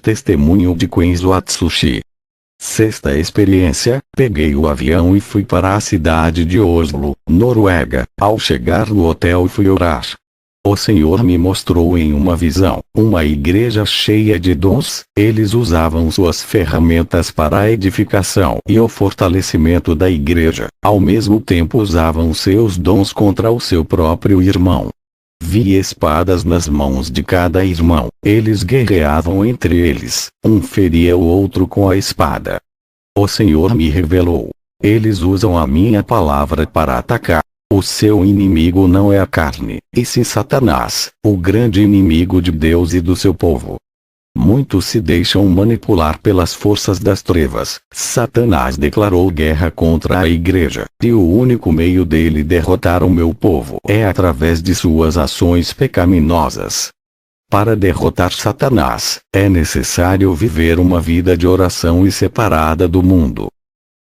Testemunho de Quenzo Atsushi. Sexta experiência: peguei o avião e fui para a cidade de Oslo, Noruega. Ao chegar no hotel fui orar. O Senhor me mostrou em uma visão uma igreja cheia de dons. Eles usavam suas ferramentas para a edificação e o fortalecimento da igreja. Ao mesmo tempo usavam seus dons contra o seu próprio irmão. Vi espadas nas mãos de cada irmão. Eles guerreavam entre eles. Um feria o outro com a espada. O Senhor me revelou: eles usam a minha palavra para atacar. O seu inimigo não é a carne, e sim Satanás, o grande inimigo de Deus e do seu povo. Muitos se deixam manipular pelas forças das trevas. Satanás declarou guerra contra a igreja, e o único meio dele derrotar o meu povo é através de suas ações pecaminosas. Para derrotar Satanás, é necessário viver uma vida de oração e separada do mundo.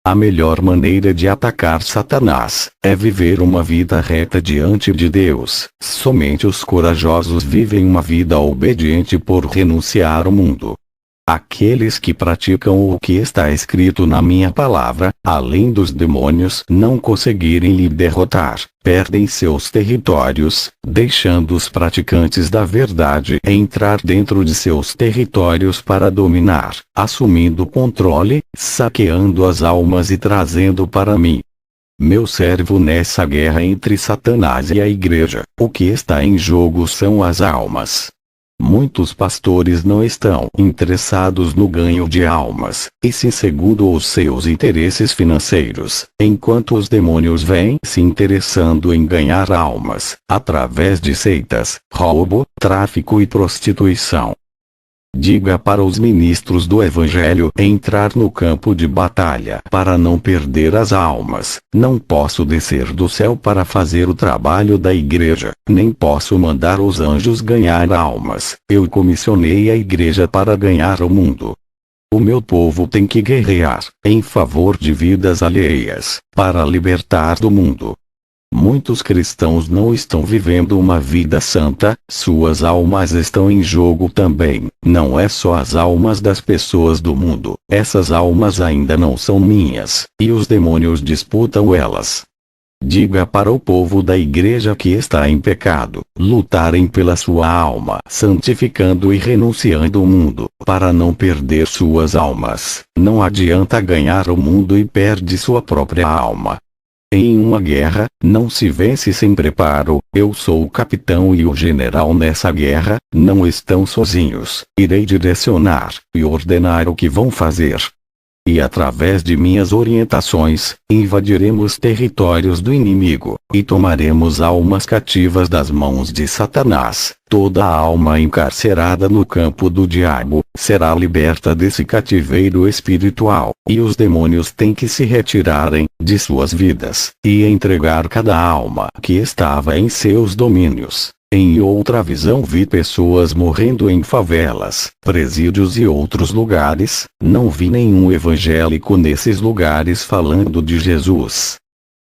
A melhor maneira de atacar Satanás é viver uma vida reta diante de Deus. Somente os corajosos vivem uma vida obediente por renunciar ao mundo. Aqueles que praticam o que está escrito na minha palavra, além dos demônios não conseguirem lhe derrotar, perdem seus territórios, deixando os praticantes da verdade entrar dentro de seus territórios para dominar, assumindo controle, saqueando as almas e trazendo para mim. Meu servo nessa guerra entre Satanás e a igreja, o que está em jogo são as almas. Muitos pastores não estão interessados no ganho de almas, e sim segundo os seus interesses financeiros, enquanto os demônios vêm se interessando em ganhar almas, através de seitas, roubo, tráfico e prostituição. Diga para os ministros do Evangelho entrar no campo de batalha para não perder as almas. Não posso descer do céu para fazer o trabalho da igreja, nem posso mandar os anjos ganhar almas. Eu comissionei a igreja para ganhar o mundo. O meu povo tem que guerrear em favor de vidas alheias, para libertar do mundo. Muitos cristãos não estão vivendo uma vida santa, suas almas estão em jogo também. Não é só as almas das pessoas do mundo, essas almas ainda não são minhas, e os demônios disputam elas. Diga para o povo da igreja que está em pecado, lutarem pela sua alma, santificando e renunciando o mundo, para não perder suas almas. Não adianta ganhar o mundo e perde sua própria alma. Em uma guerra, não se vence sem preparo. Eu sou o capitão e o general nessa guerra, não estão sozinhos. Irei direcionar e ordenar o que vão fazer. E através de minhas orientações, invadiremos territórios do inimigo, e tomaremos almas cativas das mãos de Satanás. Toda alma encarcerada no campo do diabo será liberta desse cativeiro espiritual, e os demônios têm que se retirarem de suas vidas, e entregar cada alma que estava em seus domínios. Em outra visão vi pessoas morrendo em favelas, presídios e outros lugares. Não vi nenhum evangélico nesses lugares falando de Jesus.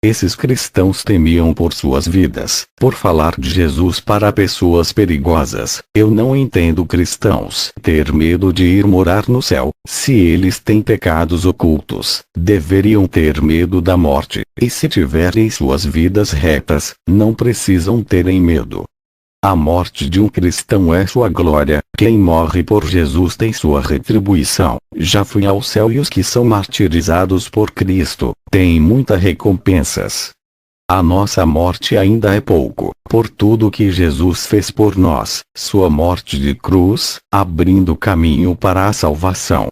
Esses cristãos temiam por suas vidas, por falar de Jesus para pessoas perigosas. Eu não entendo cristãos ter medo de ir morar no céu. Se eles têm pecados ocultos, deveriam ter medo da morte, e se tiverem suas vidas retas, não precisam terem medo. A morte de um cristão é sua glória. Quem morre por Jesus tem sua retribuição. Já fui ao céu e os que são martirizados por Cristo têm muitas recompensas. A nossa morte ainda é pouco, por tudo que Jesus fez por nós, sua morte de cruz, abrindo caminho para a salvação.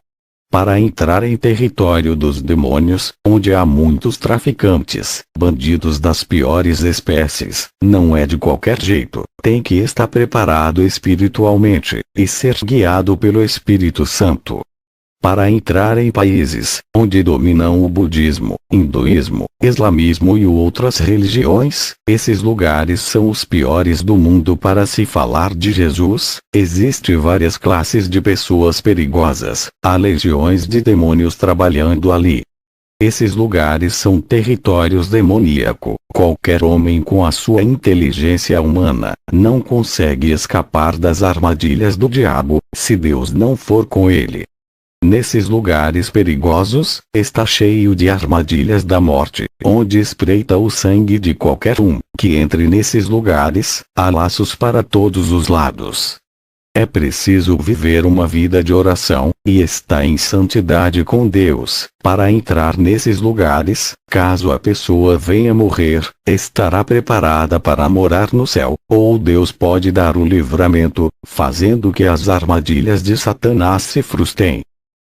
Para entrar em território dos demônios, onde há muitos traficantes, bandidos das piores espécies, não é de qualquer jeito. Tem que estar preparado espiritualmente, e ser guiado pelo Espírito Santo. Para entrar em países onde dominam o budismo, hinduísmo, islamismo e outras religiões, esses lugares são os piores do mundo para se falar de Jesus. Existem várias classes de pessoas perigosas, há legiões de demônios trabalhando ali. Esses lugares são territórios demoníacos. Qualquer homem com a sua inteligência humana não consegue escapar das armadilhas do diabo, se Deus não for com ele. Nesses lugares perigosos, está cheio de armadilhas da morte, onde espreita o sangue de qualquer um que entre nesses lugares. Há laços para todos os lados. É preciso viver uma vida de oração, e estar em santidade com Deus, para entrar nesses lugares. Caso a pessoa venha morrer, estará preparada para morar no céu, ou Deus pode dar o livramento, fazendo que as armadilhas de Satanás se frustrem.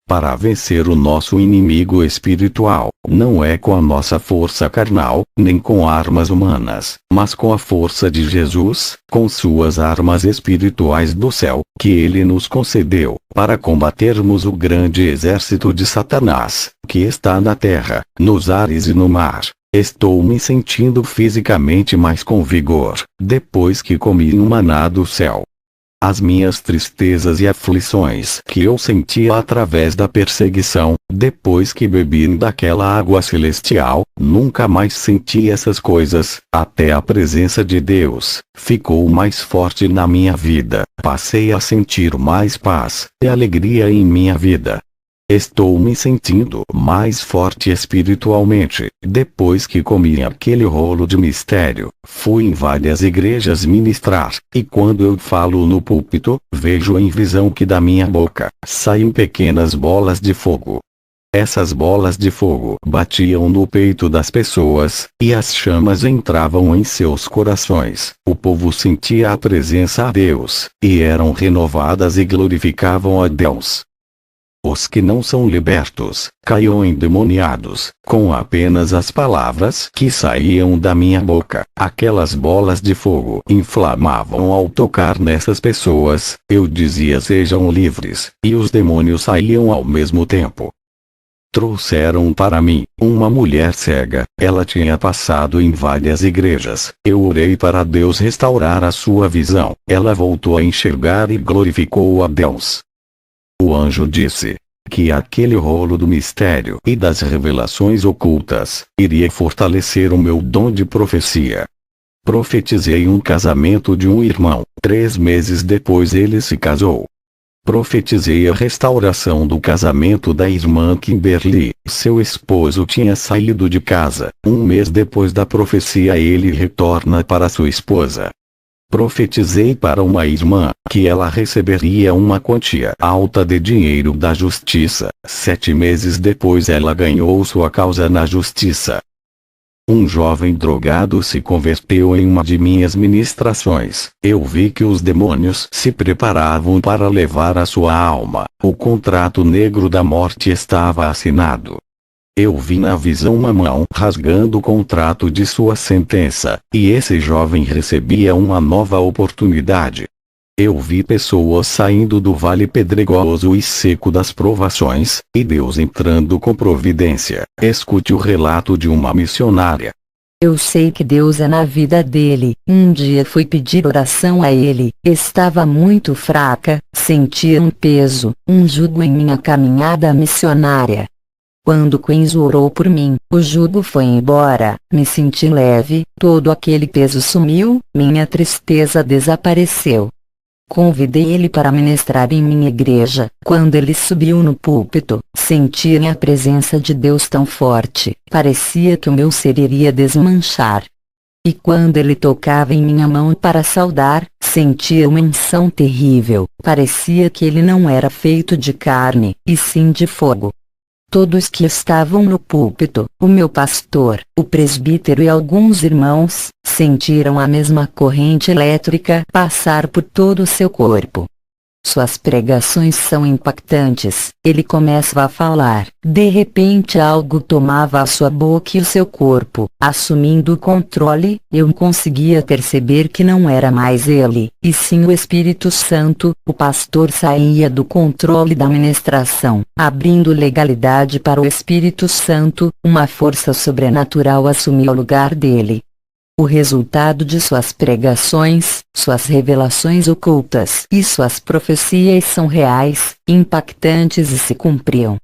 Para vencer o nosso inimigo espiritual, não é com a nossa força carnal, nem com armas humanas, mas com a força de Jesus, com suas armas espirituais do céu, que ele nos concedeu, para combatermos o grande exército de Satanás, que está na terra, nos ares e no mar. Estou me sentindo fisicamente mais com vigor, depois que comi no maná do céu. As minhas tristezas e aflições que eu sentia através da perseguição, depois que bebi daquela água celestial, nunca mais senti essas coisas. Até a presença de Deus ficou mais forte na minha vida. Passei a sentir mais paz e alegria em minha vida. Estou me sentindo mais forte espiritualmente, depois que comi aquele rolo de mistério. Fui em várias igrejas ministrar, e quando eu falo no púlpito, vejo em visão que da minha boca saem pequenas bolas de fogo. Essas bolas de fogo batiam no peito das pessoas, e as chamas entravam em seus corações. O povo sentia a presença de Deus, e eram renovadas e glorificavam a Deus. Os que não são libertos, caíam endemoniados, com apenas as palavras que saíam da minha boca. Aquelas bolas de fogo inflamavam ao tocar nessas pessoas. Eu dizia: sejam livres, e os demônios saíam ao mesmo tempo. Trouxeram para mim uma mulher cega. Ela tinha passado em várias igrejas. Eu orei para Deus restaurar a sua visão. Ela voltou a enxergar e glorificou a Deus. O anjo disse que aquele rolo do mistério e das revelações ocultas iria fortalecer o meu dom de profecia. Profetizei um casamento de um irmão. 3 meses depois ele se casou. Profetizei a restauração do casamento da irmã Kimberly. Seu esposo tinha saído de casa. 1 mês depois da profecia ele retorna para sua esposa. Profetizei para uma irmã que ela receberia uma quantia alta de dinheiro da justiça. 7 meses depois ela ganhou sua causa na justiça. Um jovem drogado se converteu em uma de minhas ministrações. Eu vi que os demônios se preparavam para levar a sua alma. O contrato negro da morte estava assinado. Eu vi na visão uma mão rasgando o contrato de sua sentença, e esse jovem recebia uma nova oportunidade. Eu vi pessoas saindo do vale pedregoso e seco das provações, e Deus entrando com providência. Escute o relato de uma missionária. Eu sei que Deus é na vida dele. Um dia fui pedir oração a ele. Estava muito fraca, sentia um peso, um jugo em minha caminhada missionária. Quando Quenzo orou por mim, o jugo foi embora, me senti leve, todo aquele peso sumiu, minha tristeza desapareceu. Convidei ele para ministrar em minha igreja. Quando ele subiu no púlpito, senti a presença de Deus tão forte, parecia que o meu ser iria desmanchar. E quando ele tocava em minha mão para saudar, sentia uma unção terrível, parecia que ele não era feito de carne, e sim de fogo. Todos que estavam no púlpito, o meu pastor, o presbítero e alguns irmãos, sentiram a mesma corrente elétrica passar por todo o seu corpo. Suas pregações são impactantes. Ele começa a falar. De repente algo tomava a sua boca e o seu corpo. Assumindo o controle, eu conseguia perceber que não era mais ele, e sim o Espírito Santo. O pastor saía do controle da ministração, abrindo legalidade para o Espírito Santo. Uma força sobrenatural assumiu o lugar dele. O resultado de suas pregações, suas revelações ocultas e suas profecias são reais, impactantes e se cumpriam.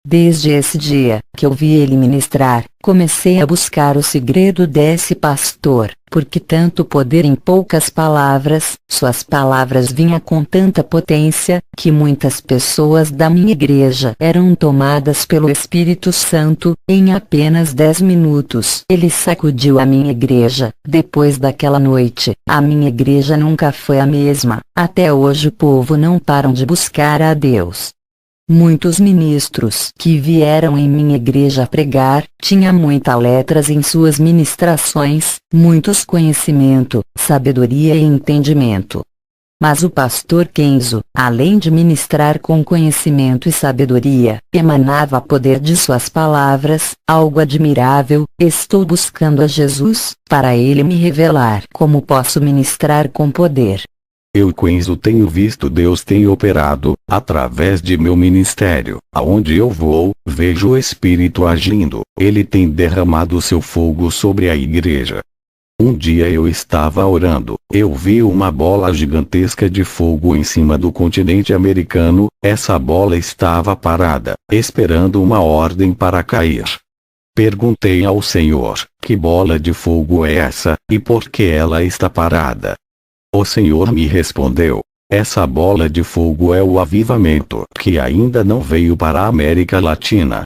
Desde esse dia que eu vi ele ministrar, comecei a buscar o segredo desse pastor, porque tanto poder em poucas palavras, suas palavras vinham com tanta potência, que muitas pessoas da minha igreja eram tomadas pelo Espírito Santo. Em apenas 10 minutos ele sacudiu a minha igreja. Depois daquela noite, a minha igreja nunca foi a mesma. Até hoje o povo não param de buscar a Deus. Muitos ministros que vieram em minha igreja pregar, tinham muitas letras em suas ministrações, muitos conhecimento, sabedoria e entendimento. Mas o pastor Kenzo, além de ministrar com conhecimento e sabedoria, emanava poder de suas palavras, algo admirável. Estou buscando a Jesus, para ele me revelar como posso ministrar com poder. Eu, Kenzo, tenho visto Deus tem operado, através de meu ministério. Aonde eu vou, vejo o Espírito agindo. Ele tem derramado seu fogo sobre a igreja. Um dia eu estava orando, eu vi uma bola gigantesca de fogo em cima do continente americano. Essa bola estava parada, esperando uma ordem para cair. Perguntei ao Senhor, que bola de fogo é essa, e por que ela está parada? O Senhor me respondeu: essa bola de fogo é o avivamento que ainda não veio para a América Latina.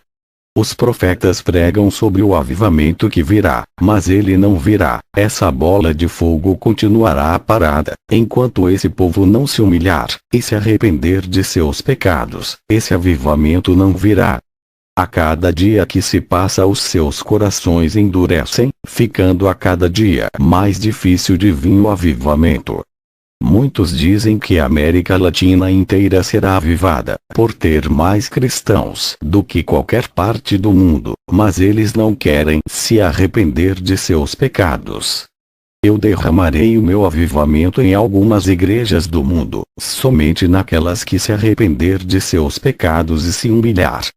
Os profetas pregam sobre o avivamento que virá, mas ele não virá. Essa bola de fogo continuará parada, enquanto esse povo não se humilhar, e se arrepender de seus pecados. Esse avivamento não virá. A cada dia que se passa os seus corações endurecem, ficando a cada dia mais difícil de vir o avivamento. Muitos dizem que a América Latina inteira será avivada, por ter mais cristãos do que qualquer parte do mundo, mas eles não querem se arrepender de seus pecados. Eu derramarei o meu avivamento em algumas igrejas do mundo, somente naquelas que se arrepender de seus pecados e se humilhar.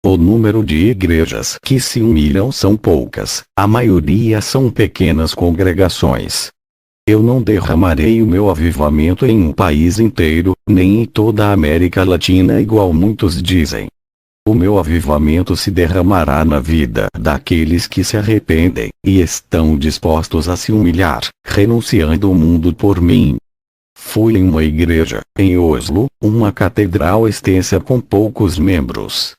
O número de igrejas que se humilham são poucas, a maioria são pequenas congregações. Eu não derramarei o meu avivamento em um país inteiro, nem em toda a América Latina igual muitos dizem. O meu avivamento se derramará na vida daqueles que se arrependem, e estão dispostos a se humilhar, renunciando o mundo por mim. Fui em uma igreja, em Oslo, uma catedral extensa com poucos membros.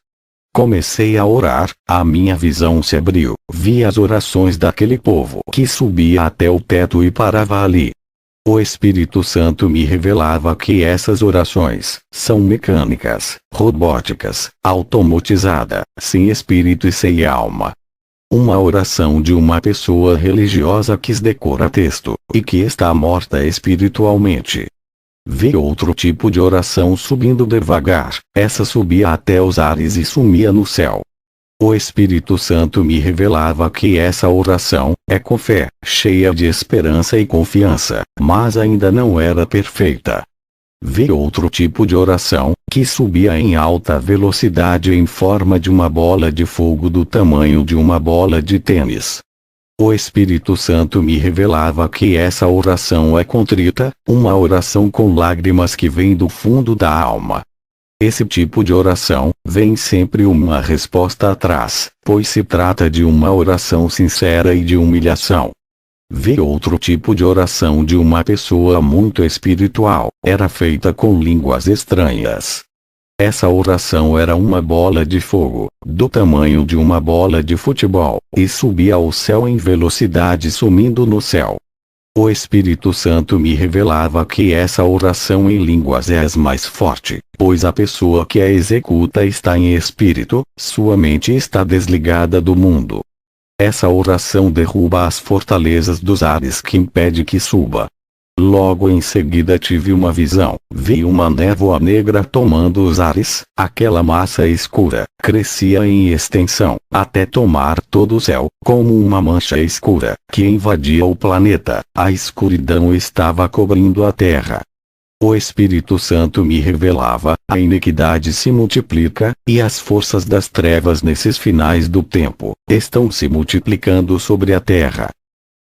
Comecei a orar, a minha visão se abriu, vi as orações daquele povo que subia até o teto e parava ali. O Espírito Santo me revelava que essas orações são mecânicas, robóticas, automatizadas, sem espírito e sem alma. Uma oração de uma pessoa religiosa que decora texto, e que está morta espiritualmente. Vi outro tipo de oração subindo devagar, essa subia até os ares e sumia no céu. O Espírito Santo me revelava que essa oração é com fé, cheia de esperança e confiança, mas ainda não era perfeita. Vi outro tipo de oração, que subia em alta velocidade em forma de uma bola de fogo do tamanho de uma bola de tênis. O Espírito Santo me revelava que essa oração é contrita, uma oração com lágrimas que vem do fundo da alma. Esse tipo de oração, vem sempre uma resposta atrás, pois se trata de uma oração sincera e de humilhação. Vi outro tipo de oração de uma pessoa muito espiritual, era feita com línguas estranhas. Essa oração era uma bola de fogo, do tamanho de uma bola de futebol, e subia ao céu em velocidade sumindo no céu. O Espírito Santo me revelava que essa oração em línguas é a mais forte, pois a pessoa que a executa está em espírito, sua mente está desligada do mundo. Essa oração derruba as fortalezas dos ares que impede que suba. Logo em seguida tive uma visão, vi uma névoa negra tomando os ares, aquela massa escura, crescia em extensão, até tomar todo o céu, como uma mancha escura, que invadia o planeta, a escuridão estava cobrindo a terra. O Espírito Santo me revelava, a iniquidade se multiplica, e as forças das trevas nesses finais do tempo, estão se multiplicando sobre a terra.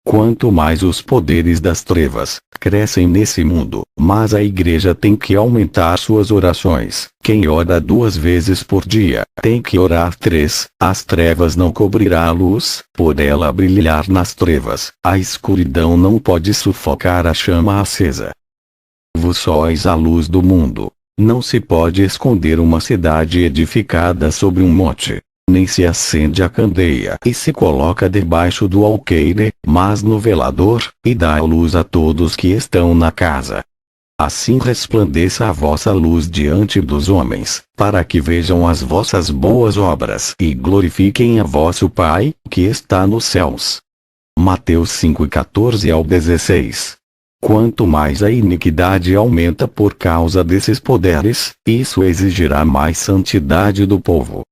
Quanto mais os poderes das trevas crescem nesse mundo, mas a igreja tem que aumentar suas orações. Quem ora 2 vezes por dia, tem que orar 3. As trevas não cobrirá a luz, por ela brilhar nas trevas. A escuridão não pode sufocar a chama acesa. Vós sois a luz do mundo. Não se pode esconder uma cidade edificada sobre um monte. Nem se acende a candeia e se coloca debaixo do alqueire, mas no velador, e dá a luz a todos que estão na casa. Assim resplandeça a vossa luz diante dos homens, para que vejam as vossas boas obras e glorifiquem a vosso Pai, que está nos céus. Mateus 5:14-16. Quanto mais a iniquidade aumenta por causa desses poderes, isso exigirá mais santidade do povo.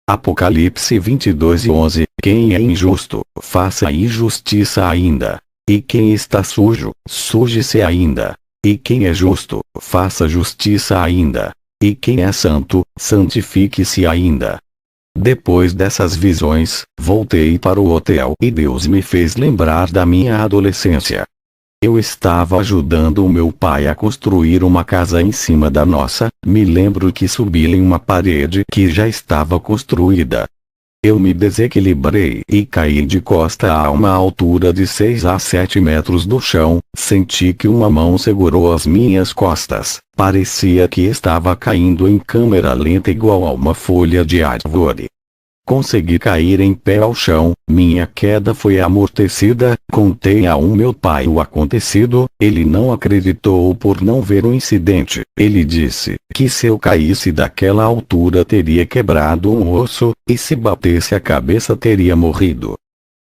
Apocalipse 22:11. Quem é injusto, faça injustiça ainda. E quem está sujo, suje-se ainda. E quem é justo, faça justiça ainda. E quem é santo, santifique-se ainda. Depois dessas visões, voltei para o hotel e Deus me fez lembrar da minha adolescência. Eu estava ajudando o meu pai a construir uma casa em cima da nossa. Me lembro que subi em uma parede que já estava construída. Eu me desequilibrei e caí de costa a uma altura de 6 a 7 metros do chão. Senti que uma mão segurou as minhas costas. Parecia que estava caindo em câmera lenta igual a uma folha de árvore. Consegui cair em pé ao chão. Minha queda foi amortecida. Contei a meu pai o acontecido. Ele não acreditou por não ver o incidente. Ele disse que se eu caísse daquela altura teria quebrado um osso, e se batesse a cabeça teria morrido.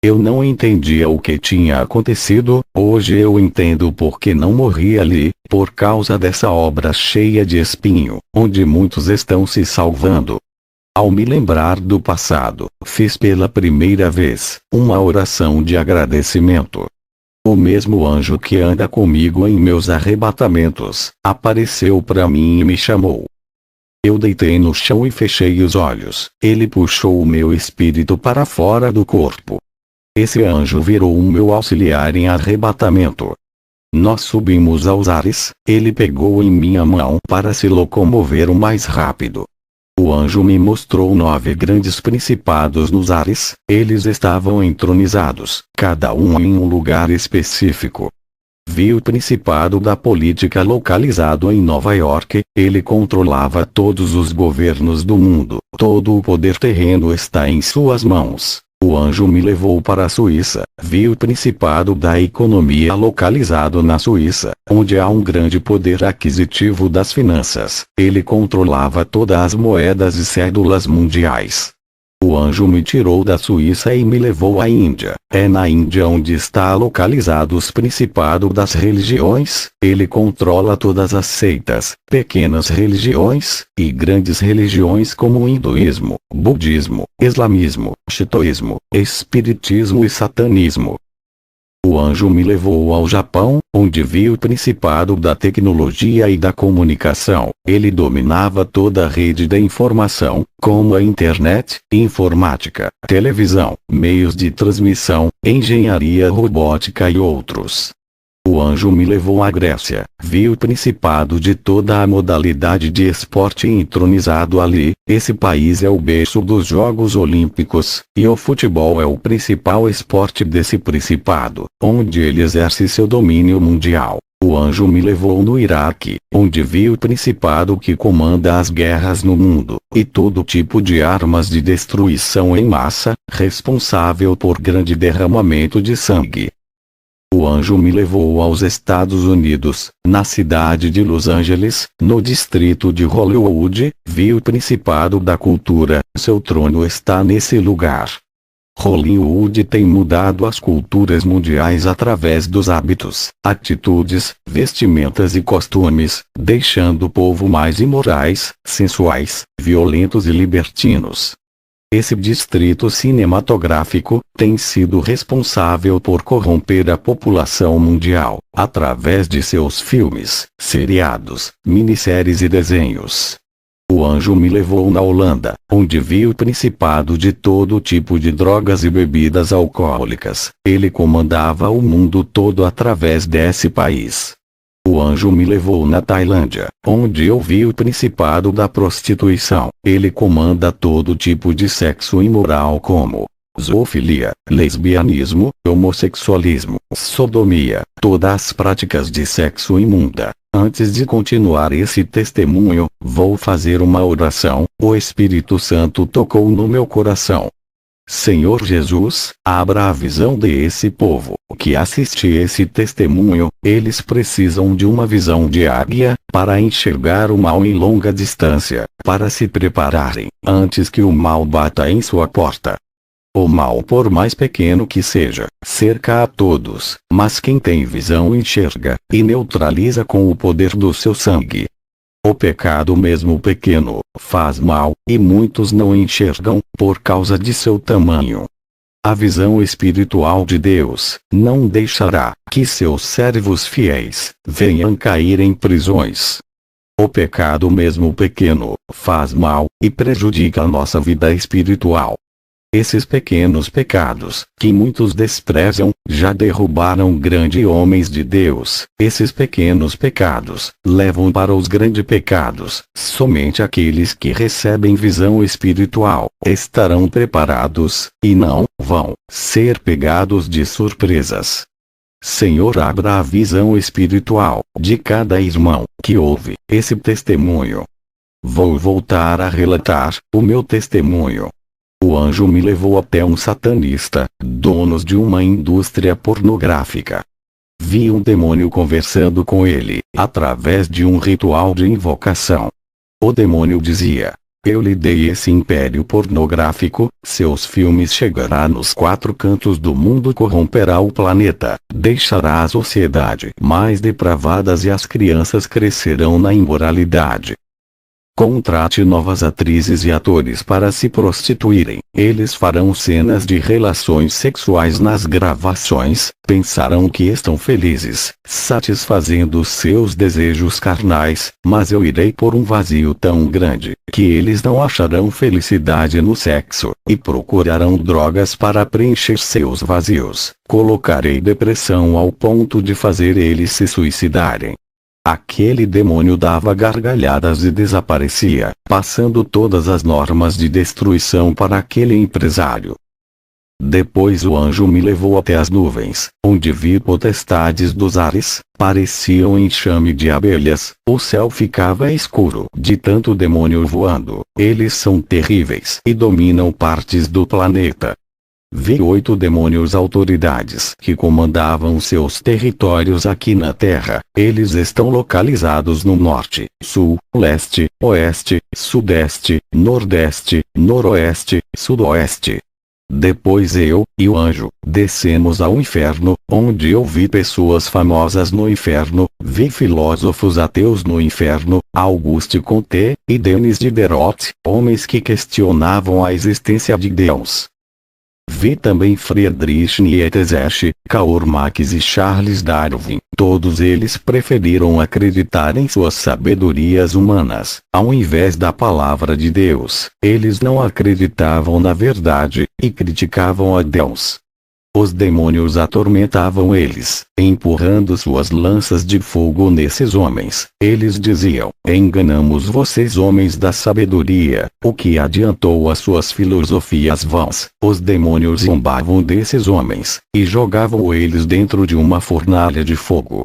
Eu não entendia o que tinha acontecido. Hoje eu entendo por que não morri ali, por causa dessa obra cheia de espinho, onde muitos estão se salvando. Ao me lembrar do passado, fiz pela primeira vez uma oração de agradecimento. O mesmo anjo que anda comigo em meus arrebatamentos, apareceu para mim e me chamou. Eu deitei no chão e fechei os olhos. Ele puxou o meu espírito para fora do corpo. Esse anjo virou o meu auxiliar em arrebatamento. Nós subimos aos ares. Ele pegou em minha mão para se locomover o mais rápido. O anjo me mostrou 9 grandes principados nos ares. Eles estavam entronizados, cada um em um lugar específico. Vi o principado da política localizado em Nova York. Ele controlava todos os governos do mundo. Todo o poder terreno está em suas mãos. O anjo me levou para a Suíça. Vi o principado da economia localizado na Suíça, onde há um grande poder aquisitivo das finanças. Ele controlava todas as moedas e cédulas mundiais. O anjo me tirou da Suíça e me levou à Índia. É na Índia onde está localizado os principados das religiões. Ele controla todas as seitas, pequenas religiões, e grandes religiões como o hinduísmo, budismo, islamismo, shintoísmo, espiritismo e satanismo. O anjo me levou ao Japão, onde vi o principado da tecnologia e da comunicação. Ele dominava toda a rede da informação, como a internet, informática, televisão, meios de transmissão, engenharia robótica e outros. O anjo me levou à Grécia. Vi o principado de toda a modalidade de esporte entronizado ali. Esse país é o berço dos Jogos Olímpicos, e o futebol é o principal esporte desse principado, onde ele exerce seu domínio mundial. O anjo me levou no Iraque, onde vi o principado que comanda as guerras no mundo, e todo tipo de armas de destruição em massa, responsável por grande derramamento de sangue. O anjo me levou aos Estados Unidos, na cidade de Los Angeles, no distrito de Hollywood. Vi o principado da cultura. Seu trono está nesse lugar. Hollywood tem mudado as culturas mundiais através dos hábitos, atitudes, vestimentas e costumes, deixando o povo mais imorais, sensuais, violentos e libertinos. Esse distrito cinematográfico tem sido responsável por corromper a população mundial, através de seus filmes, seriados, minisséries e desenhos. O anjo me levou na Holanda, onde vi o principado de todo tipo de drogas e bebidas alcoólicas. Ele comandava o mundo todo através desse país. O anjo me levou na Tailândia, onde eu vi o principado da prostituição. Ele comanda todo tipo de sexo imoral como zoofilia, lesbianismo, homossexualismo, sodomia, todas as práticas de sexo imunda. Antes de continuar esse testemunho, vou fazer uma oração. O Espírito Santo tocou no meu coração. Senhor Jesus, abra a visão desse povo que assiste esse testemunho. Eles precisam de uma visão de águia, para enxergar o mal em longa distância, para se prepararem, antes que o mal bata em sua porta. O mal, por mais pequeno que seja, cerca a todos, mas quem tem visão enxerga, e neutraliza com o poder do seu sangue. O pecado mesmo pequeno, faz mal, e muitos não enxergam, por causa de seu tamanho. A visão espiritual de Deus, não deixará, que seus servos fiéis, venham cair em prisões. O pecado mesmo pequeno, faz mal, e prejudica a nossa vida espiritual. Esses pequenos pecados, que muitos desprezam, já derrubaram grandes homens de Deus. Esses pequenos pecados, levam para os grandes pecados. Somente aqueles que recebem visão espiritual, estarão preparados, e não vão ser pegados de surpresas. Senhor, abra a visão espiritual, de cada irmão, que ouve esse testemunho. Vou voltar a relatar, o meu testemunho. O anjo me levou até um satanista, dono de uma indústria pornográfica. Vi um demônio conversando com ele, através de um ritual de invocação. O demônio dizia: eu lhe dei esse império pornográfico, seus filmes chegará nos 4 cantos do mundo, corromperá o planeta, deixará a sociedade mais depravadas e as crianças crescerão na imoralidade. Contrate novas atrizes e atores para se prostituírem. Eles farão cenas de relações sexuais nas gravações, pensarão que estão felizes, satisfazendo seus desejos carnais, mas eu irei pôr um vazio tão grande, que eles não acharão felicidade no sexo, e procurarão drogas para preencher seus vazios. Colocarei depressão ao ponto de fazer eles se suicidarem. Aquele demônio dava gargalhadas e desaparecia, passando todas as normas de destruição para aquele empresário. Depois o anjo me levou até as nuvens, onde vi potestades dos ares, pareciam enxame de abelhas. O céu ficava escuro de tanto demônio voando. Eles são terríveis e dominam partes do planeta. Vi 8 demônios autoridades que comandavam seus territórios aqui na Terra. Eles estão localizados no norte, sul, leste, oeste, sudeste, nordeste, noroeste, sudoeste. Depois eu, e o anjo, descemos ao inferno, onde eu vi pessoas famosas no inferno, vi filósofos ateus no inferno, Auguste Comte, e Denis Diderot, homens que questionavam a existência de Deus. Vi também Friedrich Nietzsche, Karl Marx e Charles Darwin. Todos eles preferiram acreditar em suas sabedorias humanas, ao invés da palavra de Deus. Eles não acreditavam na verdade, e criticavam a Deus. Os demônios atormentavam eles, empurrando suas lanças de fogo nesses homens. Eles diziam: enganamos vocês, homens da sabedoria, o que adiantou as suas filosofias vãs. Os demônios zombavam desses homens, e jogavam eles dentro de uma fornalha de fogo.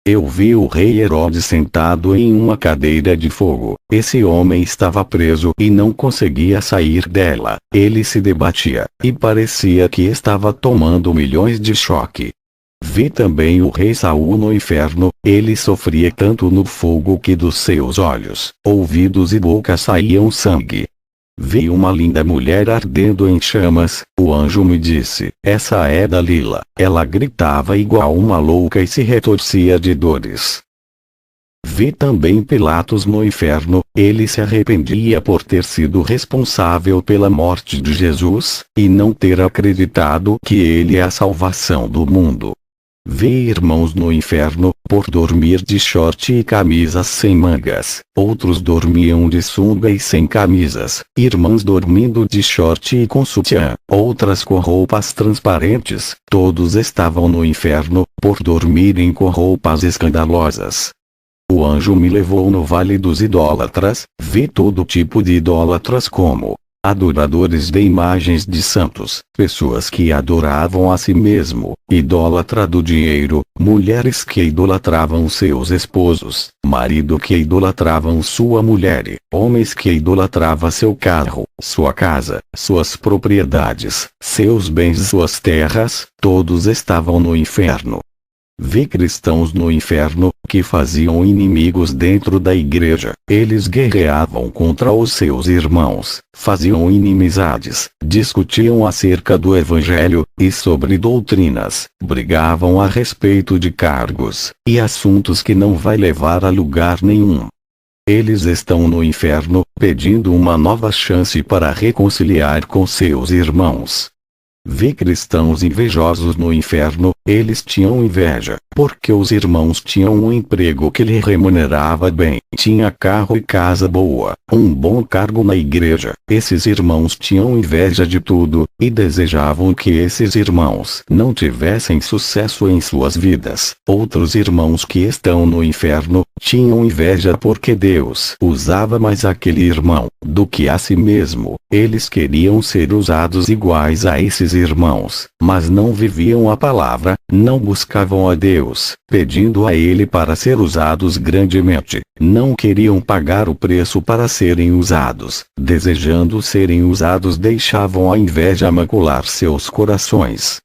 Eu vi o rei Herodes sentado em uma cadeira de fogo. Esse homem estava preso e não conseguia sair dela. Ele se debatia, e parecia que estava tomando milhões de choque. Vi também o rei Saul no inferno. Ele sofria tanto no fogo que dos seus olhos, ouvidos e boca saíam sangue. Vi uma linda mulher ardendo em chamas. O anjo me disse: essa é Dalila. Ela gritava igual uma louca e se retorcia de dores. Vi também Pilatos no inferno. Ele se arrependia por ter sido responsável pela morte de Jesus, e não ter acreditado que ele é a salvação do mundo. Vê irmãos no inferno, por dormir de short e camisas sem mangas. Outros dormiam de sunga e sem camisas. Irmãs dormindo de short e com sutiã. Outras com roupas transparentes. Todos estavam no inferno, por dormirem com roupas escandalosas. O anjo me levou no vale dos idólatras. Vi todo tipo de idólatras como adoradores de imagens de santos, pessoas que adoravam a si mesmo, idólatra do dinheiro, mulheres que idolatravam seus esposos, marido que idolatravam sua mulher, homens que idolatravam seu carro, sua casa, suas propriedades, seus bens e suas terras, todos estavam no inferno. Vi cristãos no inferno, que faziam inimigos dentro da igreja. Eles guerreavam contra os seus irmãos, faziam inimizades, discutiam acerca do evangelho, e sobre doutrinas, brigavam a respeito de cargos, e assuntos que não vai levar a lugar nenhum. Eles estão no inferno, pedindo uma nova chance para reconciliar com seus irmãos. Vi cristãos invejosos no inferno. Eles tinham inveja, porque os irmãos tinham um emprego que lhe remunerava bem, tinha carro e casa boa, um bom cargo na igreja. Esses irmãos tinham inveja de tudo, e desejavam que esses irmãos não tivessem sucesso em suas vidas. Outros irmãos que estão no inferno, tinham inveja porque Deus usava mais aquele irmão do que a si mesmo. Eles queriam ser usados iguais a esses irmãos, mas não viviam a palavra, não buscavam a Deus, pedindo a Ele para ser usados grandemente. Não queriam pagar o preço para serem usados. Desejando serem usados, deixavam a inveja macular seus corações.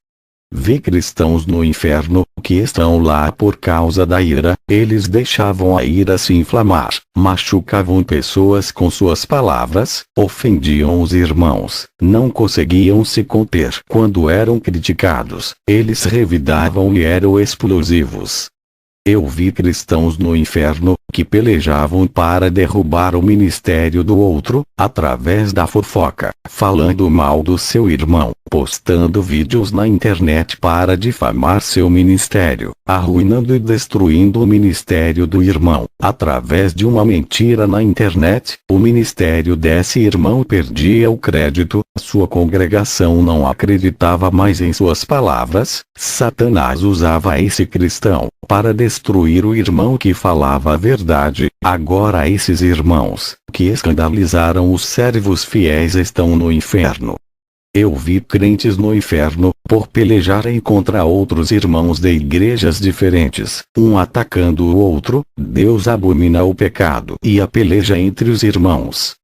Vi cristãos no inferno, que estão lá por causa da ira. Eles deixavam a ira se inflamar, machucavam pessoas com suas palavras, ofendiam os irmãos, não conseguiam se conter quando eram criticados. Eles revidavam e eram explosivos. Eu vi cristãos no inferno, que pelejavam para derrubar o ministério do outro, através da fofoca, falando mal do seu irmão, postando vídeos na internet para difamar seu ministério, arruinando e destruindo o ministério do irmão. Através de uma mentira na internet, o ministério desse irmão perdia o crédito, sua congregação não acreditava mais em suas palavras. Satanás usava esse cristão para destruir o irmão que falava a verdade. Agora esses irmãos, que escandalizaram os servos fiéis, estão no inferno. Eu vi crentes no inferno, por pelejarem contra outros irmãos de igrejas diferentes, um atacando o outro. Deus abomina o pecado e a peleja entre os irmãos.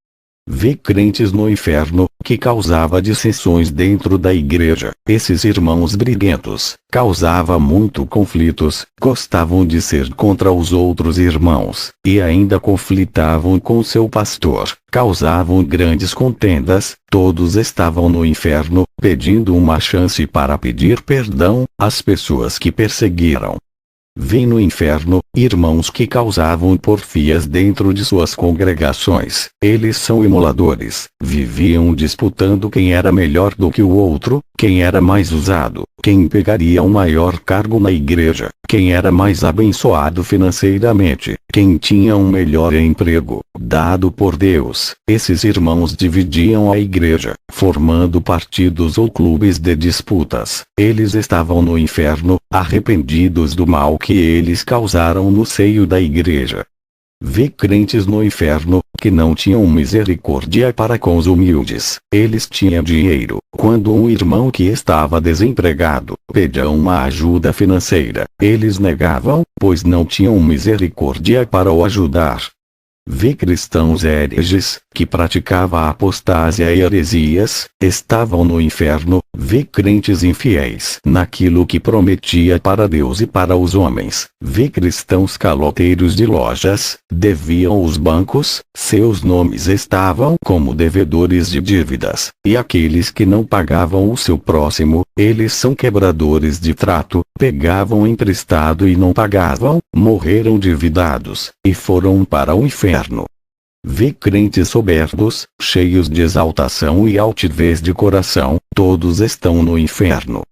Vi crentes no inferno, que causava dissensões dentro da igreja. Esses irmãos briguentos, causava muito conflitos, gostavam de ser contra os outros irmãos, e ainda conflitavam com seu pastor, causavam grandes contendas. Todos estavam no inferno, pedindo uma chance para pedir perdão às pessoas que perseguiram. Vi no inferno, irmãos que causavam porfias dentro de suas congregações. Eles são emuladores, viviam disputando quem era melhor do que o outro, quem era mais usado, quem pegaria um maior cargo na igreja, quem era mais abençoado financeiramente, quem tinha um melhor emprego, dado por Deus. Esses irmãos dividiam a igreja, formando partidos ou clubes de disputas. Eles estavam no inferno, arrependidos do mal que eles causaram no seio da igreja. Vi crentes no inferno, que não tinham misericórdia para com os humildes. Eles tinham dinheiro. Quando um irmão que estava desempregado pedia uma ajuda financeira, eles negavam, pois não tinham misericórdia para o ajudar. Vi cristãos hereges, que praticavam a apostasia e heresias, estavam no inferno. Vi crentes infiéis naquilo que prometia para Deus e para os homens. Vi cristãos caloteiros de lojas, deviam os bancos, seus nomes estavam como devedores de dívidas. E aqueles que não pagavam o seu próximo, eles são quebradores de trato, pegavam emprestado e não pagavam, morreram endividados, e foram para o inferno. Vi crentes soberbos, cheios de exaltação e altivez de coração, todos estão no inferno.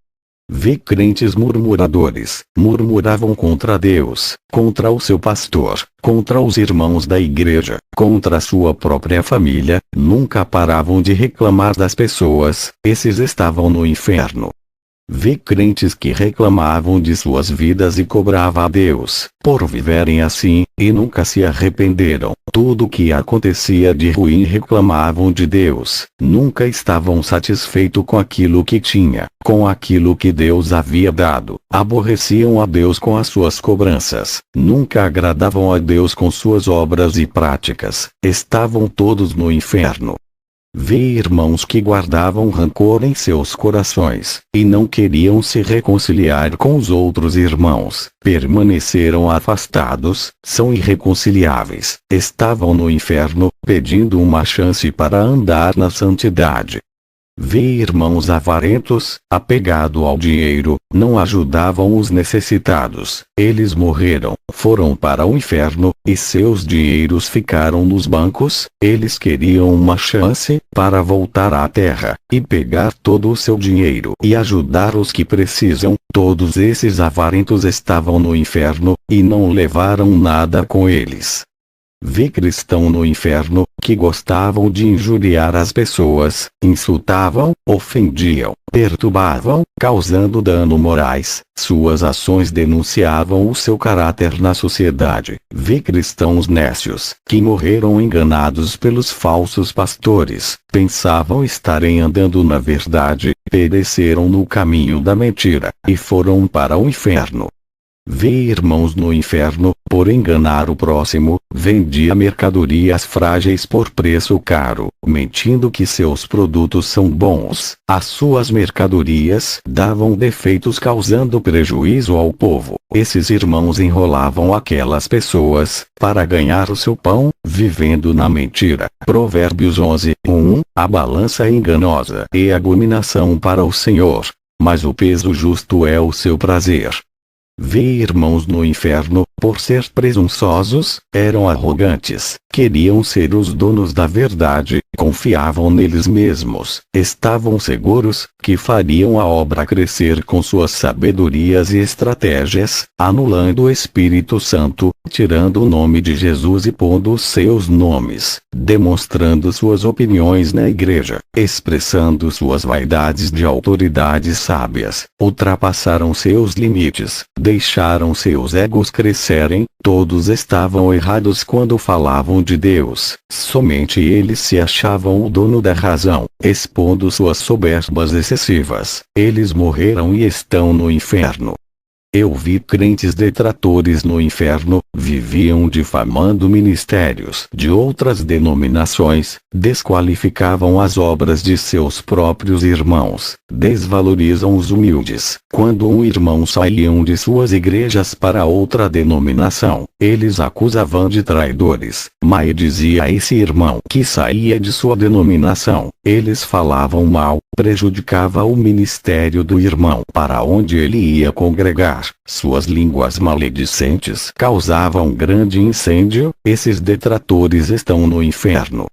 Vi crentes murmuradores, murmuravam contra Deus, contra o seu pastor, contra os irmãos da igreja, contra a sua própria família, nunca paravam de reclamar das pessoas, esses estavam no inferno. Vi crentes que reclamavam de suas vidas e cobrava a Deus, por viverem assim, e nunca se arrependeram. Tudo que acontecia de ruim reclamavam de Deus, nunca estavam satisfeitos com aquilo que tinha, com aquilo que Deus havia dado. Aborreciam a Deus com as suas cobranças, nunca agradavam a Deus com suas obras e práticas, estavam todos no inferno. Vi irmãos que guardavam rancor em seus corações, e não queriam se reconciliar com os outros irmãos, permaneceram afastados, são irreconciliáveis, estavam no inferno, pedindo uma chance para andar na santidade. Vi irmãos avarentos, apegados ao dinheiro, não ajudavam os necessitados, eles morreram, foram para o inferno, e seus dinheiros ficaram nos bancos, eles queriam uma chance, para voltar à terra, e pegar todo o seu dinheiro e ajudar os que precisam. Todos esses avarentos estavam no inferno, e não levaram nada com eles. Vi cristãos no inferno, que gostavam de injuriar as pessoas, insultavam, ofendiam, perturbavam, causando dano morais, suas ações denunciavam o seu caráter na sociedade. Vi cristãos nécios, que morreram enganados pelos falsos pastores, pensavam estarem andando na verdade, pereceram no caminho da mentira, e foram para o inferno. Vi irmãos no inferno, por enganar o próximo, vendia mercadorias frágeis por preço caro, mentindo que seus produtos são bons. As suas mercadorias davam defeitos causando prejuízo ao povo. Esses irmãos enrolavam aquelas pessoas, para ganhar o seu pão, vivendo na mentira. Provérbios 11:1. A balança é enganosa e abominação para o Senhor, mas o peso justo é o seu prazer. Vi irmãos no inferno, por ser presunçosos, eram arrogantes, queriam ser os donos da verdade, confiavam neles mesmos, estavam seguros, que fariam a obra crescer com suas sabedorias e estratégias, anulando o Espírito Santo, tirando o nome de Jesus e pondo os seus nomes, demonstrando suas opiniões na igreja, expressando suas vaidades de autoridades sábias, ultrapassaram seus limites, deixaram seus egos crescerem. Todos estavam errados quando falavam de Deus, somente eles se achavam o dono da razão, expondo suas soberbas excessivas. Eles morreram e estão no inferno. Eu vi crentes detratores no inferno, viviam difamando ministérios de outras denominações, desqualificavam as obras de seus próprios irmãos, desvalorizam os humildes. Quando um irmão saíam de suas igrejas para outra denominação, eles acusavam de traidores. Maldizia esse irmão que saía de sua denominação. Eles falavam mal, prejudicava o ministério do irmão para onde ele ia congregar. Suas línguas maledicentes causavam grande incêndio. Esses detratores estão no inferno.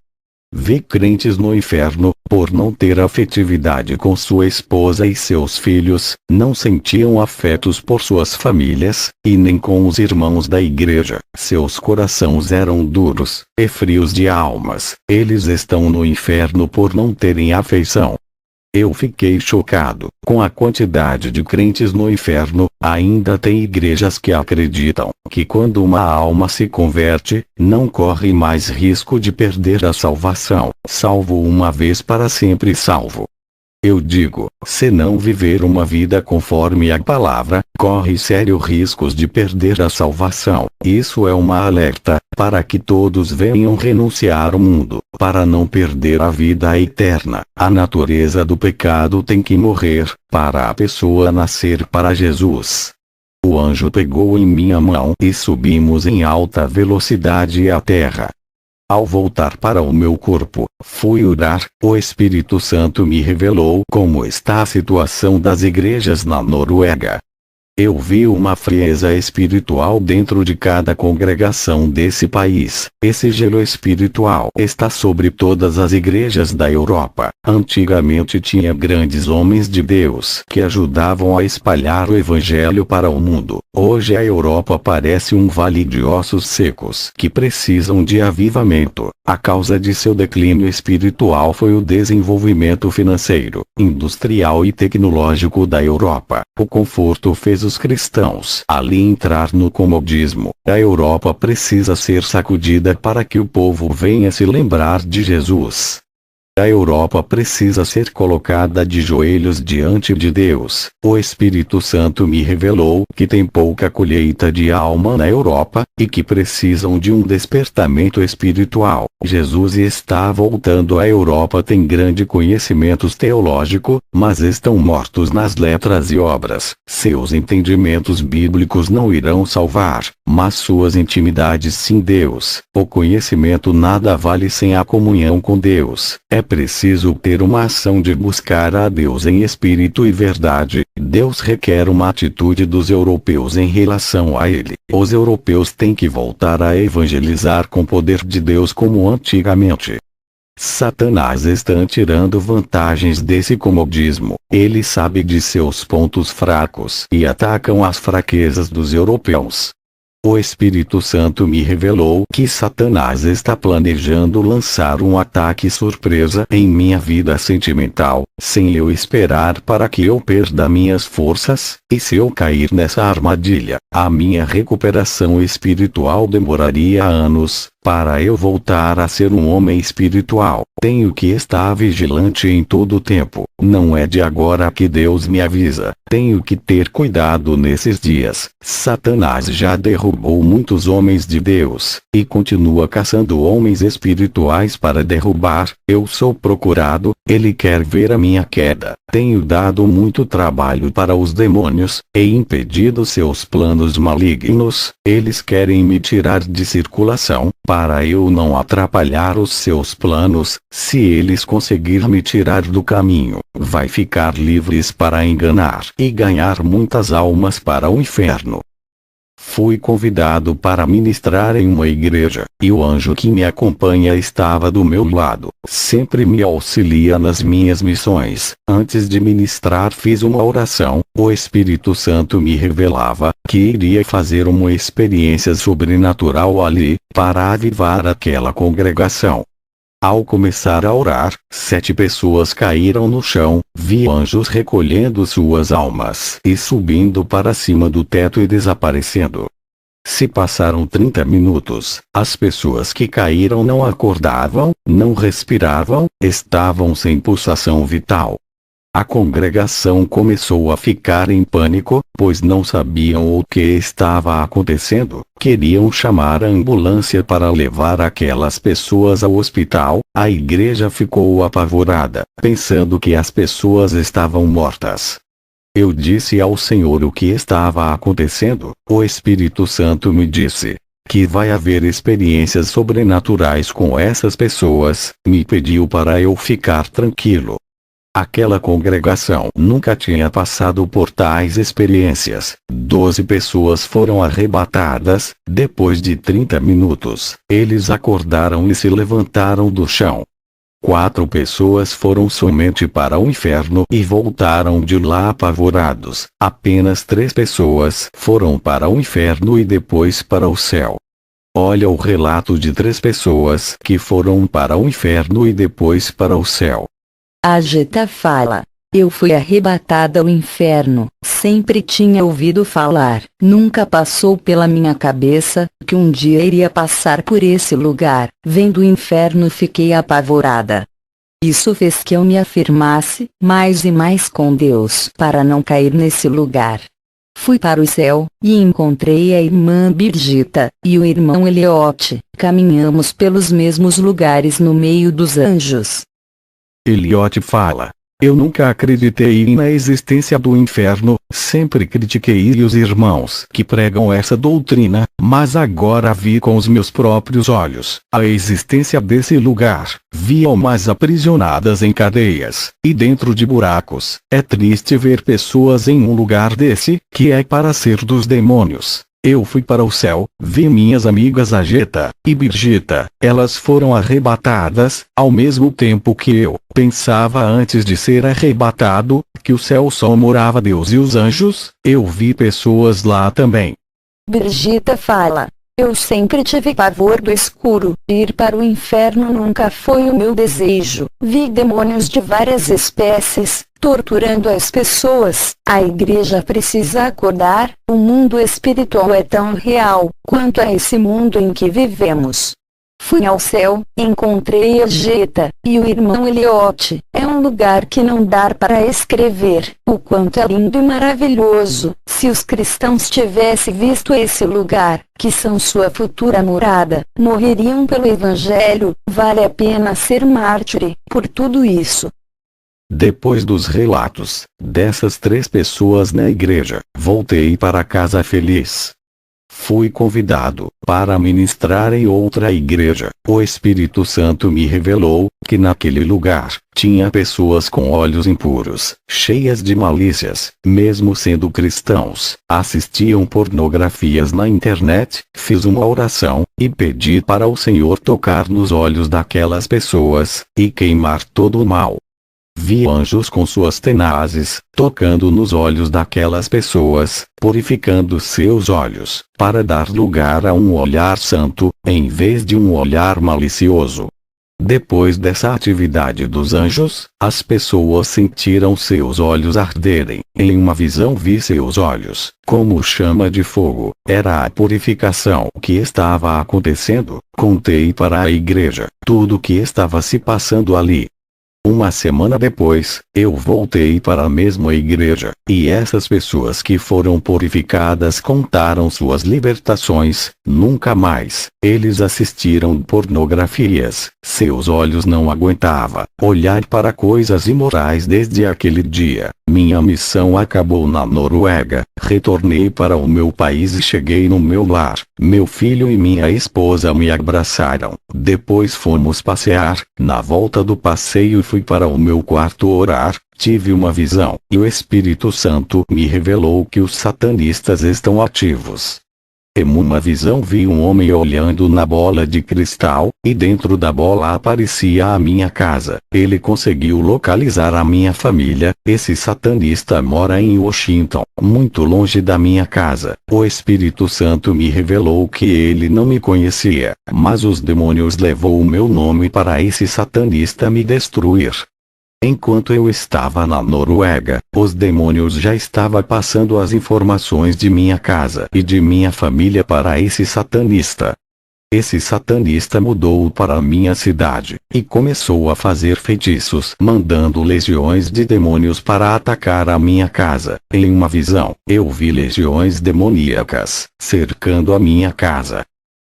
Vi crentes no inferno, por não ter afetividade com sua esposa e seus filhos, não sentiam afetos por suas famílias, e nem com os irmãos da igreja. Seus corações eram duros, e frios de almas. Eles estão no inferno por não terem afeição. Eu fiquei chocado com a quantidade de crentes no inferno. Ainda tem igrejas que acreditam que quando uma alma se converte, não corre mais risco de perder a salvação. Salvo uma vez para sempre salvo. Eu digo, se não viver uma vida conforme a palavra, corre sérios riscos de perder a salvação. Isso é uma alerta, para que todos venham renunciar ao mundo, para não perder a vida eterna. A natureza do pecado tem que morrer, para a pessoa nascer para Jesus. O anjo pegou em minha mão e subimos em alta velocidade à terra. Ao voltar para o meu corpo, fui orar, o Espírito Santo me revelou como está a situação das igrejas na Noruega. Eu vi uma frieza espiritual dentro de cada congregação desse país. Esse gelo espiritual está sobre todas as igrejas da Europa. Antigamente tinha grandes homens de Deus que ajudavam a espalhar o evangelho para o mundo. Hoje a Europa parece um vale de ossos secos que precisam de avivamento. A causa de seu declínio espiritual foi o desenvolvimento financeiro, industrial e tecnológico da Europa. O conforto fez os cristãos ali entrar no comodismo. A Europa precisa ser sacudida para que o povo venha se lembrar de Jesus. A Europa precisa ser colocada de joelhos diante de Deus. O Espírito Santo me revelou que tem pouca colheita de alma na Europa, e que precisam de um despertamento espiritual. Jesus está voltando à Europa. Tem grande conhecimento teológico, mas estão mortos nas letras e obras. Seus entendimentos bíblicos não irão salvar, mas suas intimidades sim. Deus. O conhecimento nada vale sem a comunhão com Deus. É preciso ter uma ação de buscar a Deus em espírito e verdade. Deus requer uma atitude dos europeus em relação a Ele. Os europeus têm que voltar a evangelizar com o poder de Deus como antigamente. Satanás está tirando vantagens desse comodismo. Ele sabe de seus pontos fracos e atacam as fraquezas dos europeus. O Espírito Santo me revelou que Satanás está planejando lançar um ataque surpresa em minha vida sentimental, sem eu esperar, para que eu perda minhas forças, e se eu cair nessa armadilha, a minha recuperação espiritual demoraria anos. Para eu voltar a ser um homem espiritual, tenho que estar vigilante em todo o tempo. Não é de agora que Deus me avisa. Tenho que ter cuidado nesses dias. Satanás já derrubou muitos homens de Deus, e continua caçando homens espirituais para derrubar. Eu sou procurado, ele quer ver a minha queda. Tenho dado muito trabalho para os demônios, e impedido seus planos malignos. Eles querem me tirar de circulação, para eu não atrapalhar os seus planos. Se eles conseguirem me tirar do caminho, vai ficar livres para enganar e ganhar muitas almas para o inferno. Fui convidado para ministrar em uma igreja, e o anjo que me acompanha estava do meu lado. Sempre me auxilia nas minhas missões. Antes de ministrar fiz uma oração. O Espírito Santo me revelava que iria fazer uma experiência sobrenatural ali, para avivar aquela congregação. Ao começar a orar, 7 pessoas caíram no chão. Vi anjos recolhendo suas almas e subindo para cima do teto e desaparecendo. Se passaram 30 minutos, as pessoas que caíram não acordavam, não respiravam, estavam sem pulsação vital. A congregação começou a ficar em pânico, pois não sabiam o que estava acontecendo. Queriam chamar a ambulância para levar aquelas pessoas ao hospital. A igreja ficou apavorada, pensando que as pessoas estavam mortas. Eu disse ao Senhor o que estava acontecendo. O Espírito Santo me disse que vai haver experiências sobrenaturais com essas pessoas. Me pediu para eu ficar tranquilo. Aquela congregação nunca tinha passado por tais experiências. 12 pessoas foram arrebatadas. Depois de 30 minutos, eles acordaram e se levantaram do chão. 4 pessoas foram somente para o inferno e voltaram de lá apavorados. Apenas 3 pessoas foram para o inferno e depois para o céu. Olha o relato de 3 pessoas que foram para o inferno e depois para o céu. A Geta fala: eu fui arrebatada ao inferno. Sempre tinha ouvido falar, nunca passou pela minha cabeça que um dia iria passar por esse lugar. Vendo o inferno fiquei apavorada. Isso fez que eu me afirmasse mais e mais com Deus para não cair nesse lugar. Fui para o céu, e encontrei a irmã Birgita e o irmão Eliote. Caminhamos pelos mesmos lugares no meio dos anjos. Eliote fala: Eu nunca acreditei na existência do inferno, sempre critiquei os irmãos que pregam essa doutrina, mas agora vi com os meus próprios olhos a existência desse lugar. Vi almas aprisionadas em cadeias, e dentro de buracos. É triste ver pessoas em um lugar desse, que é para ser dos demônios. Eu fui para o céu, vi minhas amigas Ageta e Birgita, elas foram arrebatadas, ao mesmo tempo que eu pensava antes de ser arrebatado, que o céu só morava Deus e os anjos. Eu vi pessoas lá também. Birgita fala: eu sempre tive pavor do escuro. Ir para o inferno nunca foi o meu desejo. Vi demônios de várias espécies, torturando as pessoas. A igreja precisa acordar. O mundo espiritual é tão real quanto a esse mundo em que vivemos. Fui ao céu, encontrei a Geta e o irmão Eliote. É um lugar que não dá para escrever o quanto é lindo e maravilhoso. Se os cristãos tivessem visto esse lugar, que são sua futura morada, morreriam pelo Evangelho. Vale a pena ser mártir por tudo isso. Depois dos relatos dessas 3 pessoas na igreja, voltei para casa feliz. Fui convidado para ministrar em outra igreja. O Espírito Santo me revelou que naquele lugar tinha pessoas com olhos impuros, cheias de malícias, mesmo sendo cristãos. Assistiam pornografias na internet. Fiz uma oração e pedi para o Senhor tocar nos olhos daquelas pessoas e queimar todo o mal. Vi anjos com suas tenazes, tocando nos olhos daquelas pessoas, purificando seus olhos, para dar lugar a um olhar santo, em vez de um olhar malicioso. Depois dessa atividade dos anjos, as pessoas sentiram seus olhos arderem. Em uma visão vi seus olhos, como chama de fogo. Era a purificação que estava acontecendo. Contei para a igreja tudo o que estava se passando ali. Uma semana depois, eu voltei para a mesma igreja, e essas pessoas que foram purificadas contaram suas libertações. Nunca mais eles assistiram pornografias. Seus olhos não aguentavam olhar para coisas imorais desde aquele dia. Minha missão acabou na Noruega. Retornei para o meu país e cheguei no meu lar. Meu filho e minha esposa me abraçaram. Depois fomos passear. Na volta do passeio fui para o meu quarto orar. Tive uma visão, e o Espírito Santo me revelou que os satanistas estão ativos. Em uma visão vi um homem olhando na bola de cristal, e dentro da bola aparecia a minha casa. Ele conseguiu localizar a minha família. Esse satanista mora em Washington, muito longe da minha casa. O Espírito Santo me revelou que ele não me conhecia, mas os demônios levou o meu nome para esse satanista me destruir. Enquanto eu estava na Noruega, os demônios já estavam passando as informações de minha casa e de minha família para esse satanista. Esse satanista mudou para minha cidade, e começou a fazer feitiços, mandando legiões de demônios para atacar a minha casa. Em uma visão, eu vi legiões demoníacas cercando a minha casa.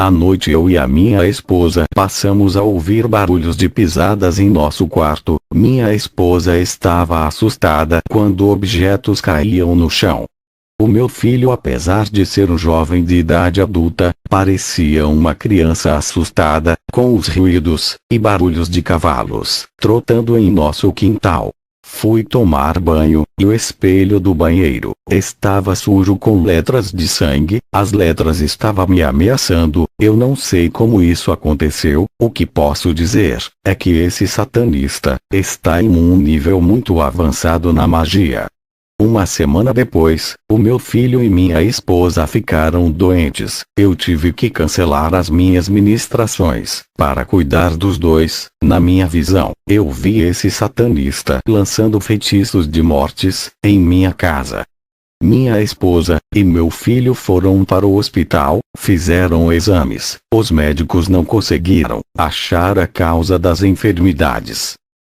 À noite eu e a minha esposa passamos a ouvir barulhos de pisadas em nosso quarto. Minha esposa estava assustada quando objetos caíam no chão. O meu filho, apesar de ser um jovem de idade adulta, parecia uma criança assustada, com os ruídos e barulhos de cavalos trotando em nosso quintal. Fui tomar banho, e o espelho do banheiro estava sujo com letras de sangue. As letras estavam me ameaçando. Eu não sei como isso aconteceu. O que posso dizer é que esse satanista está em um nível muito avançado na magia. Uma semana depois, o meu filho e minha esposa ficaram doentes. Eu tive que cancelar as minhas ministrações para cuidar dos dois. Na minha visão, eu vi esse satanista lançando feitiços de mortes em minha casa. Minha esposa e meu filho foram para o hospital, fizeram exames. Os médicos não conseguiram achar a causa das enfermidades.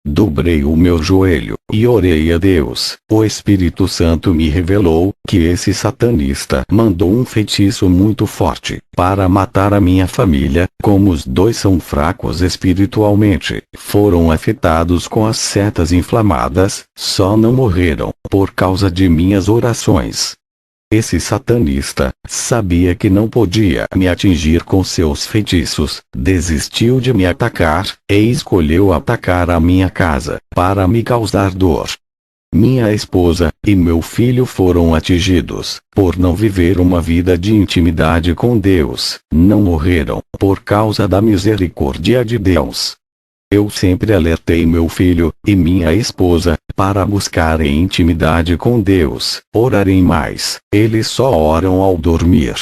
Dobrei o meu joelho, e orei a Deus. O Espírito Santo me revelou, que esse satanista mandou um feitiço muito forte, para matar a minha família. Como os dois são fracos espiritualmente, foram afetados com as setas inflamadas, só não morreram, por causa de minhas orações. Esse satanista sabia que não podia me atingir com seus feitiços, desistiu de me atacar, e escolheu atacar a minha casa, para me causar dor. Minha esposa e meu filho foram atingidos, por não viver uma vida de intimidade com Deus, não morreram, por causa da misericórdia de Deus. Eu sempre alertei meu filho e minha esposa para buscarem intimidade com Deus, orarem mais. Eles só oram ao dormir.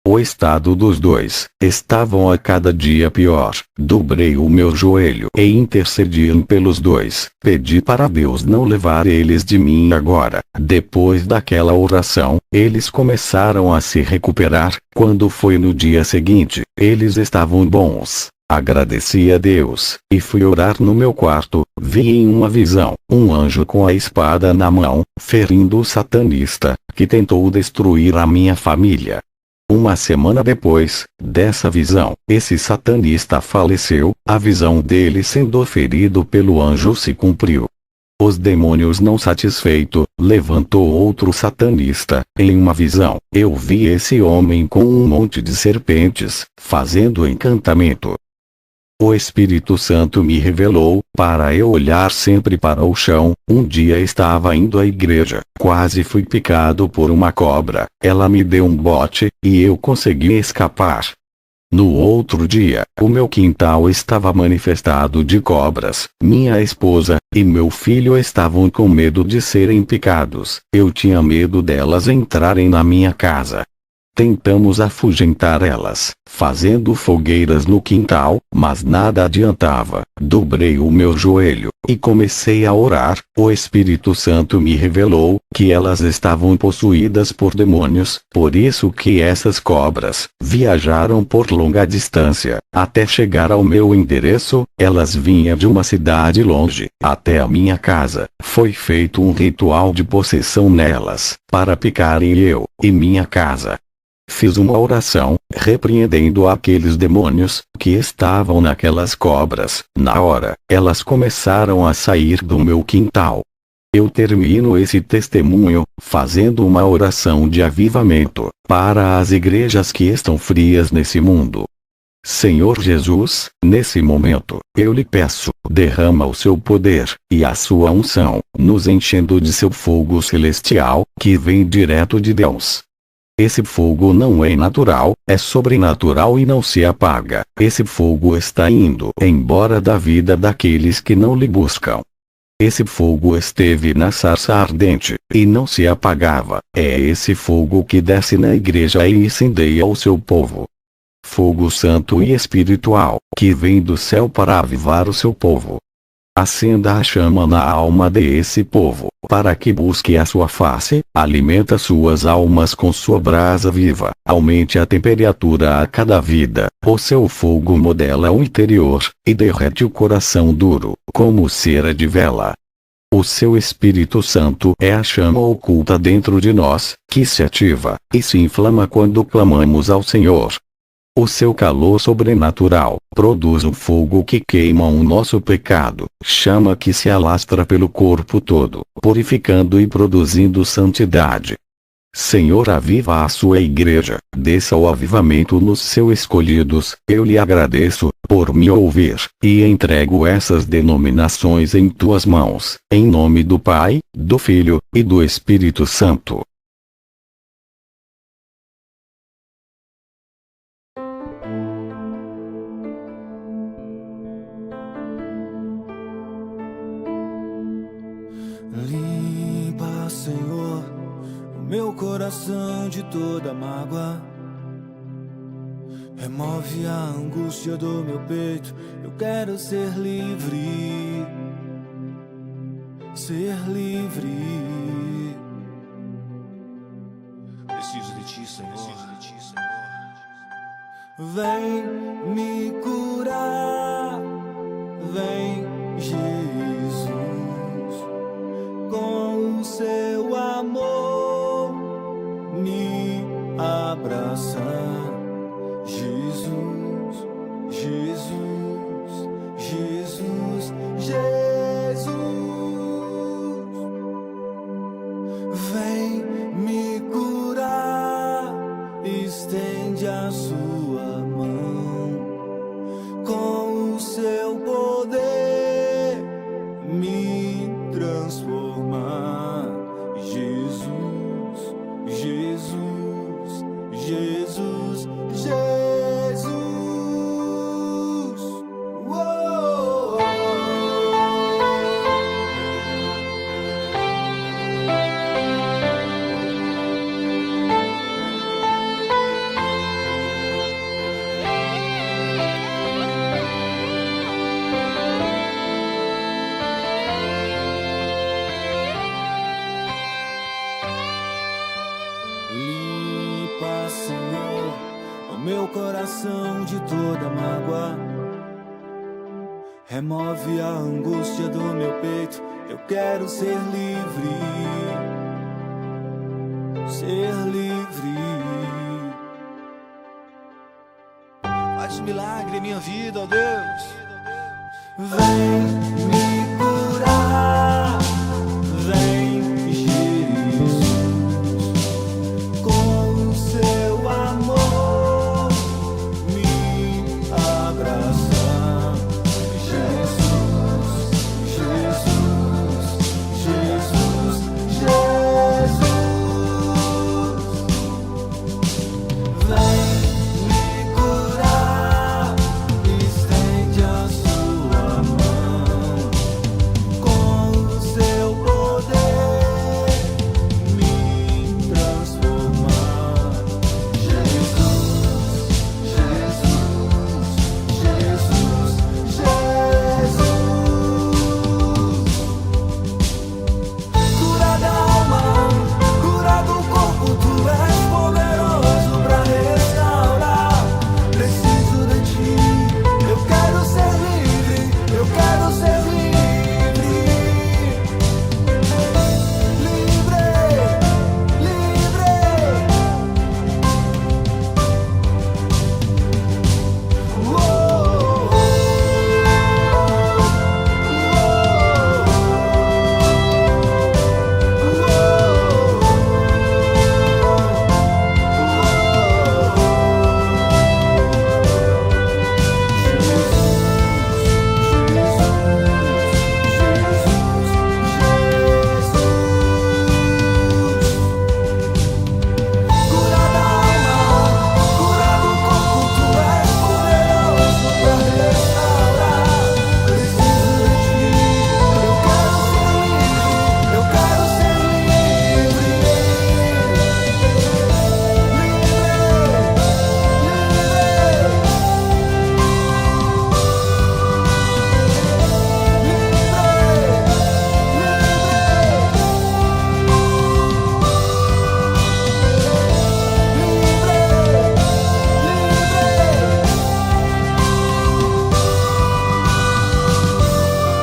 O estado dos dois estavam a cada dia pior. Dobrei o meu joelho e intercedi pelos dois. Pedi para Deus não levar eles de mim agora. Depois daquela oração, eles começaram a se recuperar. Quando foi no dia seguinte, eles estavam bons. Agradeci a Deus, e fui orar no meu quarto. Vi em uma visão, um anjo com a espada na mão, ferindo o satanista, que tentou destruir a minha família. Uma semana depois dessa visão, esse satanista faleceu. A visão dele sendo ferido pelo anjo se cumpriu. Os demônios não satisfeito, levantou outro satanista. Em uma visão, eu vi esse homem com um monte de serpentes, fazendo encantamento. O Espírito Santo me revelou, para eu olhar sempre para o chão. Um dia estava indo à igreja, quase fui picado por uma cobra. Ela me deu um bote, e eu consegui escapar. No outro dia, o meu quintal estava manifestado de cobras. Minha esposa e meu filho estavam com medo de serem picados. Eu tinha medo delas entrarem na minha casa. Tentamos afugentar elas, fazendo fogueiras no quintal, mas nada adiantava. Dobrei o meu joelho, e comecei a orar. O Espírito Santo me revelou, que elas estavam possuídas por demônios, por isso que essas cobras viajaram por longa distância, até chegar ao meu endereço. Elas vinham de uma cidade longe, até a minha casa. Foi feito um ritual de possessão nelas, para picarem eu e minha casa. Fiz uma oração, repreendendo aqueles demônios, que estavam naquelas cobras. Na hora, elas começaram a sair do meu quintal. Eu termino esse testemunho, fazendo uma oração de avivamento, para as igrejas que estão frias nesse mundo. Senhor Jesus, nesse momento, eu lhe peço, derrama o seu poder, e a sua unção, nos enchendo de seu fogo celestial, que vem direto de Deus. Esse fogo não é natural, é sobrenatural e não se apaga. Esse fogo está indo embora da vida daqueles que não lhe buscam. Esse fogo esteve na sarça ardente, e não se apagava. É esse fogo que desce na igreja e incendeia o seu povo. Fogo santo e espiritual, que vem do céu para avivar o seu povo. Acenda a chama na alma desse povo, para que busque a sua face, alimenta suas almas com sua brasa viva, aumente a temperatura a cada vida. O seu fogo modela o interior, e derrete o coração duro, como cera de vela. O seu Espírito Santo é a chama oculta dentro de nós, que se ativa, e se inflama quando clamamos ao Senhor. O seu calor sobrenatural produz o fogo que queima o nosso pecado, chama que se alastra pelo corpo todo, purificando e produzindo santidade. Senhor, aviva a sua igreja, desça o avivamento nos seus escolhidos. Eu lhe agradeço por me ouvir, e entrego essas denominações em tuas mãos, em nome do Pai, do Filho e do Espírito Santo. Limpa, Senhor, o meu coração de toda mágoa. Remove a angústia do meu peito. Eu quero ser livre. Ser livre. Preciso de ti, Senhor. Vem me curar. Vem, Jesus. coração de toda mágoa, remove a angústia do meu peito. Eu quero ser livre, ser livre. Faz um milagre em minha vida, ó Deus. Vem me curar, vem Jesus, com o seu amor me abraçar. Jesus, Jesus, Jesus, Jesus. Vem me curar, estende a sua mão, com o seu poder me transformar. Jesus, Jesus, Jesus, Jesus. Cura da alma, cura do corpo, tu és poderoso pra restaurar. Preciso de ti, eu quero ser livre, eu quero ser livre. Livre, livre. Uou, cura da alma, cura do corpo, tu és poderoso pra restaurar. Preciso de ti, eu quero ser livre, eu quero ser livre.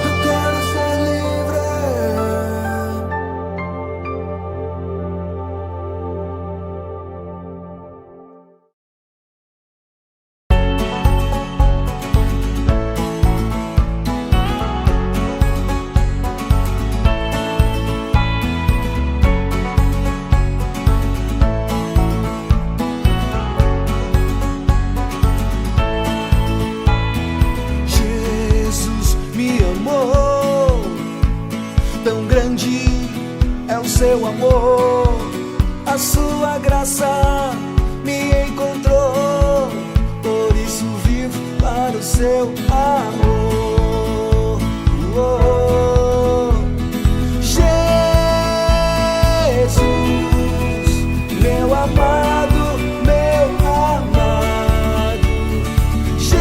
Eu quero ser livre. Jesus me amou, tão grande é o seu amor, a sua graça me encontrou, por isso vivo para o seu amor. Oh, Jesus, meu amado, meu amado. Jesus,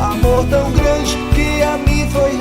amor tão grande que a mim foi